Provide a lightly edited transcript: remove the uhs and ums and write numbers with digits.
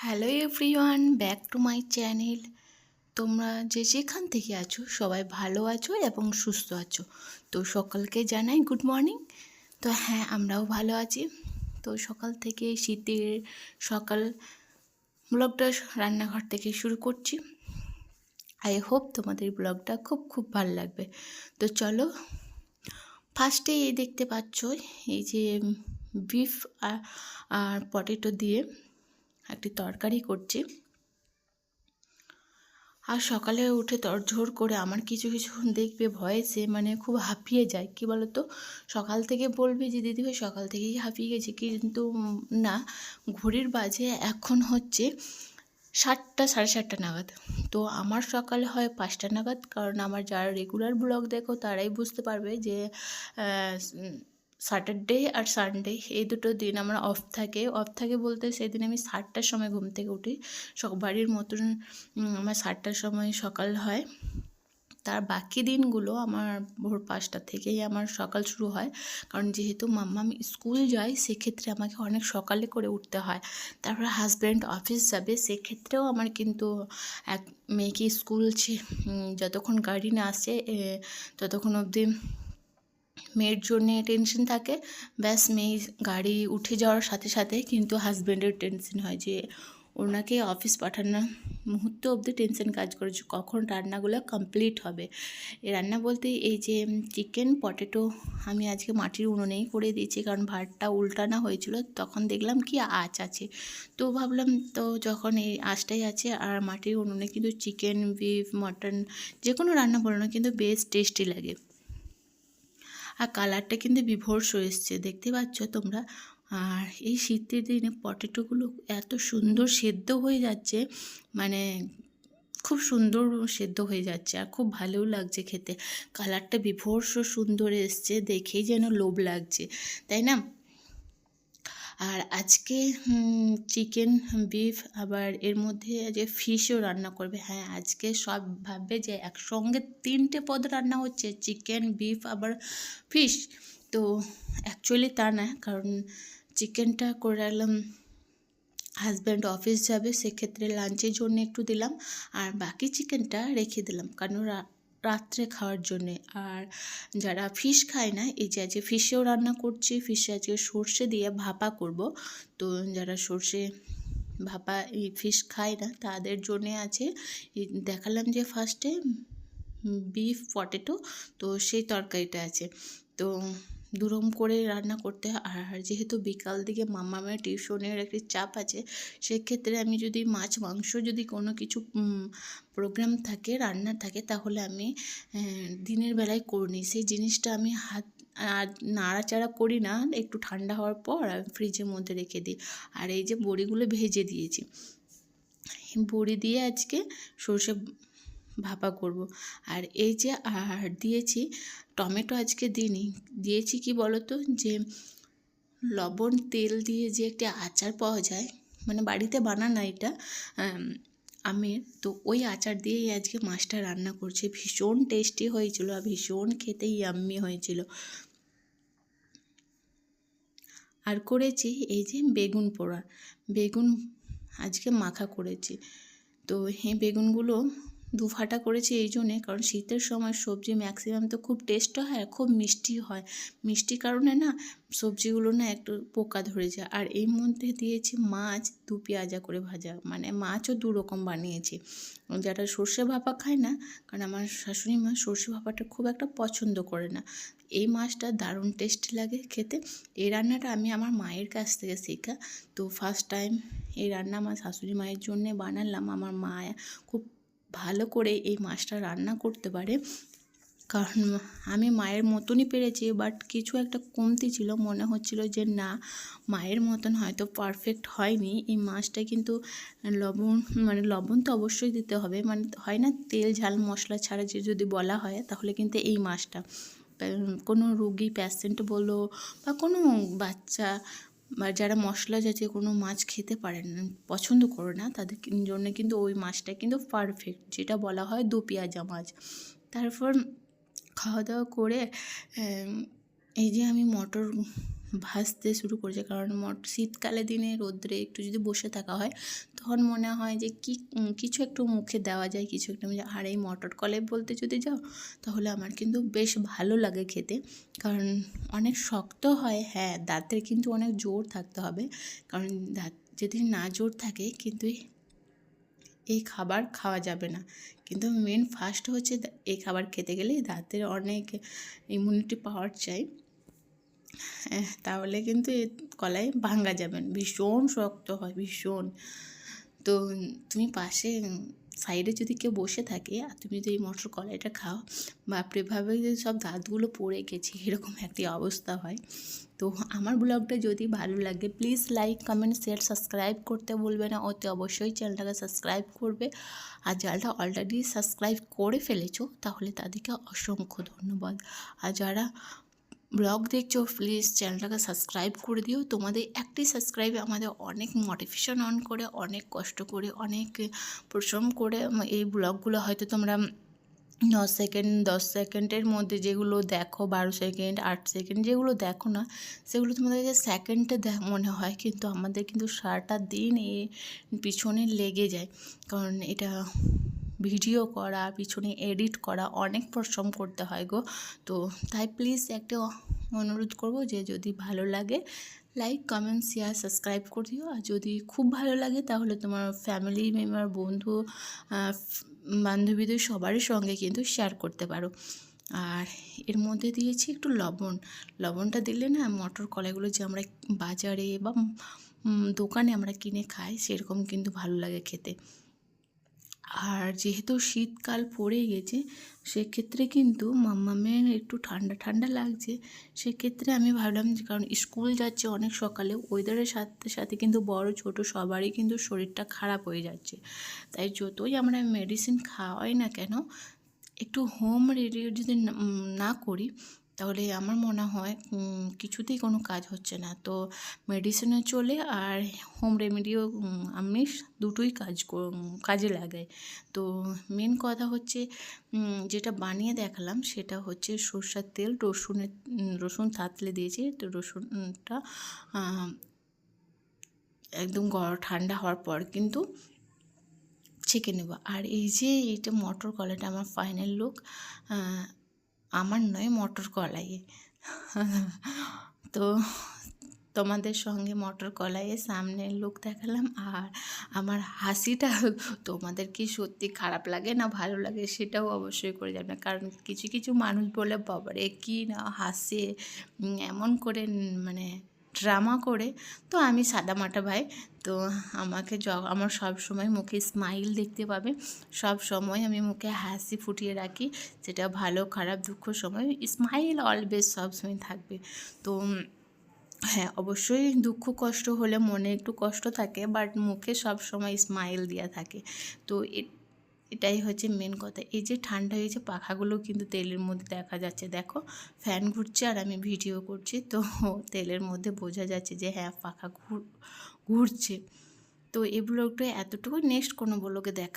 Hello everyone, back to my channel. তোমরা যে যেখান থেকে আছো সবাই ভালো আছো এবং সুস্থ আছো। তো সকালকে জানাই গুড মর্নিং। তো হ্যাঁ, আমরাও ভালো আছি। তো সকাল থেকে শীতের সকাল ব্লগটা রান্নাঘর থেকে শুরু করছি। আই হোপ তোমাদের ব্লগটা খুব ভালো লাগবে। তো চলো, ফার্স্টে এই দেখতে পাচ্ছ এই যে বিফ আর পটেটো দিয়ে একটি তরকারি করছি। আর সকালে উঠে তোড়জোড় করে আমার কিছু দেখবে ভয়েসে খুব হাঁপিয়ে যায়। কি বলো তো, সকাল থেকে বলবে যে দিদিভাই সকাল থেকেই হাঁপিয়ে গেছি, কিন্তু না, ঘড়ির বাজে এখন হচ্ছে 7টা 7:30 নাগাদ। তো আমার সকাল হয় 5টা নাগাদ, কারণ আমার যারা রেগুলার ব্লগ দেখো তারাই বুঝতে পারবে যে স্যাটারডে আর সানডে এই দুটো দিন আমার অফ থাকে বলতে সেদিন আমি 7টার সময় ঘুম থেকে উঠি। বাড়ির মতন আমার 7টার সময় সকাল হয়। তার বাকি দিনগুলো আমার ভোর 5টা থেকেই আমার সকাল শুরু হয়, কারণ যেহেতু মাম্মাম স্কুল যায় সেক্ষেত্রে আমাকে অনেক সকালে করে উঠতে হয়। তারপর হাজব্যান্ড অফিস যাবে, সেক্ষেত্রেও আমার কিন্তু এক মেয়েকে স্কুল যতক্ষণ গাড়ি না আসে ততক্ষণ অবধি মেয়ের জন্যে টেনশন থাকে। ব্যাস, মেয়ে গাড়ি উঠে যাওয়ার সাথে সাথে কিন্তু হাজব্যান্ডের টেনশন হয় যে ওনাকে অফিস পাঠানোর মুহূর্ত অবধি টেনশন কাজ করে যে কখন রান্নাগুলো কমপ্লিট হবে। এই রান্না বলতে এই যে চিকেন পটেটো আমি আজকে মাটির উনুনেই করে দিয়েছি, কারণ ভাতটা উল্টানো হয়েছিল তখন দেখলাম কি আঁচ আছে, তো ভাবলাম তো যখন এই আঁচটাই আছে আর মাটির উনুনে কিন্তু চিকেন বিফ মটন যে কোনো রান্না বলো না কিন্তু বেশ টেস্টি লাগে। আর কালারটা কিন্তু বিভৎস এসছে, দেখতে পাচ্ছ তোমরা। আর এই শীতের দিনে পটেটোগুলো এত সুন্দর সেদ্ধ হয়ে যাচ্ছে, মানে খুব সুন্দর সেদ্ধ হয়ে যাচ্ছে আর খুব ভালোও লাগছে খেতে। কালারটা বিভৎস সুন্দর এসছে, দেখেই যেন লোভ লাগছে, তাই না? আর আজকে চিকেন বিফ, আবার এর মধ্যে যে ফিশও রান্না করবে। হ্যাঁ, আজকে সব ভাববে যে একসঙ্গে 3টে পদ রান্না হচ্ছে, চিকেন বিফ আবার ফিশ। তো অ্যাকচুয়ালি তা না, কারণ চিকেনটা করে রাখলাম হাজব্যান্ড অফিস যাবে সেক্ষেত্রে লাঞ্চের জন্য একটু দিলাম, আর বাকি চিকেনটা রেখে দিলাম কারণ রাত্রে খাওয়ার জন্যে। আর যারা ফিশ খায় না, এই যে আজকে ফিশেও রান্না করছি, ফিশে আজকে সর্ষে দিয়ে ভাপা করব। তো যারা সর্ষে ভাপা এই ফিশ খায় না তাদের জন্যে আছে দেখালাম যে ফার্স্টে বিফ পটেটো, তো সেই তরকারিটা আছে। তো দুরকম করে রান্না করতে হয়। আর যেহেতু বিকাল দিকে মাম্মামের টিউশনের একটি চাপ আছে, সেক্ষেত্রে আমি যদি মাছ মাংস যদি কোনো কিছু প্রোগ্রাম থাকে রান্নার থাকে তাহলে আমি দিনের বেলায় করে নিই। সেই জিনিসটা আমি হাত আর নাড়াচাড়া করি না, একটু ঠান্ডা হওয়ার পর ফ্রিজের মধ্যে রেখে দিই। আর এই যে বড়িগুলো ভেজে দিয়েছি, বড়ি দিয়ে আজকে সর্ষে ভাপা করব। আর এই যে আর দিয়েছি টমেটো, আজকে দিয়েছি কি বলো তো, যে লবণ তেল দিয়ে যে একটা আচার পাওয়া যায়, বাড়িতে বানানো এটা আমের, তো ওই আচার দিয়েই আজকে মাছটা রান্না করছি। ভীষণ টেস্টি হয়েছিল আর ভীষণ খেতে ইয়াম্মি হয়েছিল। আর করেছি এই যে বেগুন পোড়া, বেগুন আজকে মাখা করেছি। তো এই বেগুনগুলো দুফাটা করেছি এই জন্যে, কারণ শীতের সময় সবজি ম্যাক্সিমাম তো খুব টেস্ট হয় আর খুব মিষ্টি হয়, মিষ্টির কারণে না সবজিগুলো না একটু পোকা ধরে যায়। আর এই মধ্যে দিয়েছি মাছ 2 পেঁয়াজা করে ভাজা, মাছও 2 রকম বানিয়েছি। যারা সর্ষে ভাপা খায় না, কারণ আমার শাশুড়ি মা সর্ষে ভাপাটা খুব একটা পছন্দ করে না, এই মাছটা দারুণ টেস্টি লাগে খেতে। এই রান্নাটা আমি আমার মায়ের কাছ থেকে শেখা। তো ফার্স্ট টাইম এই রান্না আমার শাশুড়ি মায়ের জন্যে বানালাম। আমার মা খুব ভালো করে এই মাছটা রান্না করতে পারে, কারণ আমি মায়ের মতনই পেরেছি, বাট কিছু একটা কমতি ছিল, মনে হচ্ছিল যে না মায়ের মতন হয়তো পারফেক্ট হয়নি এই মাছটা। কিন্তু লবণ লবণ তো অবশ্যই দিতে হবে, হয় না তেল ঝাল মশলা ছাড়া যে যদি বলা হয় তাহলে কিন্তু এই মাছটা কোনো রুগী পেশেন্ট বলো বা কোনো বাচ্চা বা যারা মশলা জাতীয় কোনো মাছ খেতে পারেন না, পছন্দ করে না, তাদের জন্য কিন্তু ওই মাছটা কিন্তু পারফেক্ট, যেটা বলা হয় 2 পেঁয়াজা মাছ। তারপর খাওয়া দাওয়া করে এই যে আমি মটর ভাসতে শুরু করেছে। কারণ শীতকালে দিনে রোদ্রে একটু যদি বসে থাকা হয় তখন মনে হয় যে কিছু একটু মুখে দেওয়া যায়, কিছু একটু আর এই মটর কলাই বলতে যদি যাও তাহলে আমার কিন্তু বেশ ভালো লাগে খেতে। কারণ অনেক শক্ত হয়, হ্যাঁ দাঁতের কিন্তু অনেক জোর থাকতে হবে, কারণ দাঁত যদি না জোর থাকে কিন্তু এই খাবার খাওয়া যাবে না। কিন্তু মেন ফার্স্ট হচ্ছে এই খাবার খেতে গেলে দাঁতের অনেক ইমিউনিটি পাওয়ার চাই, তাহলে কিন্তু এ কলাই ভাঙা যাবে না, ভীষণ শক্ত হয় ভীষণ। তো তুমি পাশে সাইডে যদি কেউ বসে থাকে আর তুমি যদি এই মটর কলাইটা খাও, বাপরে ভাবে যে সব দাঁতগুলো পড়ে গেছে, এরকম একটি অবস্থা হয়। তো আমার ব্লগটা যদি ভালো লাগে please like comment share subscribe করতে বলবে না, অতি অবশ্যই চ্যানেলটাকে সাবস্ক্রাইব করবে। আর যারা অলরেডি সাবস্ক্রাইব করে ফেলেছো তাহলে তাদেরকে অসংখ্য ধন্যবাদ। আর যারা ব্লগ দেখছো প্লিজ চ্যানেলটাকে সাবস্ক্রাইব করে দিও। তোমাদের একটি সাবস্ক্রাইবে আমাদের অনেক মোটিভেশন অন করে, অনেক কষ্ট করে, অনেক পরিশ্রম করে এই ব্লগগুলো হয়তো তোমরা 9 সেকেন্ড 10 সেকেন্ডের মধ্যে যেগুলো দেখো, 12 সেকেন্ড 8 সেকেন্ড যেগুলো দেখো না সেগুলো তোমাদের কাছে সেকেন্ডে মনে হয়, কিন্তু আমাদের কিন্তু সারাটা দিন এর পিছনে লেগে যায়। কারণ এটা ভিডিও করা, পিছনে এডিট করা অনেক পরিশ্রম করতে হয় গো। তো তাই প্লিজ একটা অনুরোধ করব যে যদি ভালো লাগে লাইক কমেন্ট শেয়ার সাবস্ক্রাইব করে দিও। আর যদি খুব ভালো লাগে তাহলে তোমার ফ্যামিলি মেম্বার, বন্ধু, বান্ধবীদের সবারই সঙ্গে কিন্তু শেয়ার করতে পারো। আর এর মধ্যে দিয়েছি একটু লবণটা দিলে না মটর কলাইগুলো যে আমরা বাজারে বা দোকানে আমরা কিনে খাই সেরকম কিন্তু ভালো লাগে খেতে। আর যেহেতু শীতকাল পড়ে গেছে সেক্ষেত্রে কিন্তু মাম্মামের একটু ঠান্ডা ঠান্ডা লাগছে, সেক্ষেত্রে আমি ভাবলাম যে কারণ স্কুল যাচ্ছে অনেক সকালে, ওয়েদারের সাথে সাথে কিন্তু বড় ছোট সবারই কিন্তু শরীরটা খারাপ হয়ে যাচ্ছে। তাই যতই আমরা মেডিসিন খাওয়াই না কেন একটু হোম রেমেডি যদি না করি তাহলে আমার মনে হয় কিছুতেই কোনো কাজ হচ্ছে না। তো মেডিসিনও চলে আর হোম রেমেডিও আমি দুটোই কাজে লাগাই। তো মেন কথা হচ্ছে যেটা বানিয়ে দেখালাম সেটা হচ্ছে সরষের তেল, রসুন থাতলে দিয়েছি, তো রসুনটা একদম ঠান্ডা হওয়ার পর কিন্তু ছেঁকে নেব। আর এই যে এইটা মটর কলাইটা আমার ফাইনাল লুক, আমার নয় মটর কলাই। তো তোমাদের সঙ্গে মটর কলাইয়ের সামনের লুক দেখালাম। আর আমার হাসিটা তোমাদের কি সত্যি খারাপ লাগে না ভালো লাগে সেটাও অবশ্যই করে যাবে, কারণ কিছু কিছু মানুষ বলে বাবারে কি না হাসে এমন করে মানে ড্রামা করে। তো আমি সাদামাটা ভাই, তো আমার সব সময় মুখে স্মাইল দেখতে পাবে, সব সময় আমি মুখে হাসি ফুটিয়ে রাখি, সেটা ভালো খারাপ দুঃখ সময় স্মাইল অলওয়েজ সবসময় থাকবে। তো হ্যাঁ অবশ্যই দুঃখ কষ্ট হলে মনে একটু কষ্ট থাকে, বাট মুখে সব সময় স্মাইল দেওয়া থাকে। তো এটাই হচ্ছে মেন কথা। এই যে ঠান্ডা হয়েছে পাখাগুলো কিন্তু তেলের মধ্যে দেখা যাচ্ছে, দেখো ফ্যান ঘুরছে আর আমি ভিডিও করছি, তো তেলের মধ্যে বোঝা যাচ্ছে যে হ্যাঁ পাখা ঘুরছে। তো এই ব্লগটা এতটুকু, নেক্সট কোনো ব্লগে দেখা।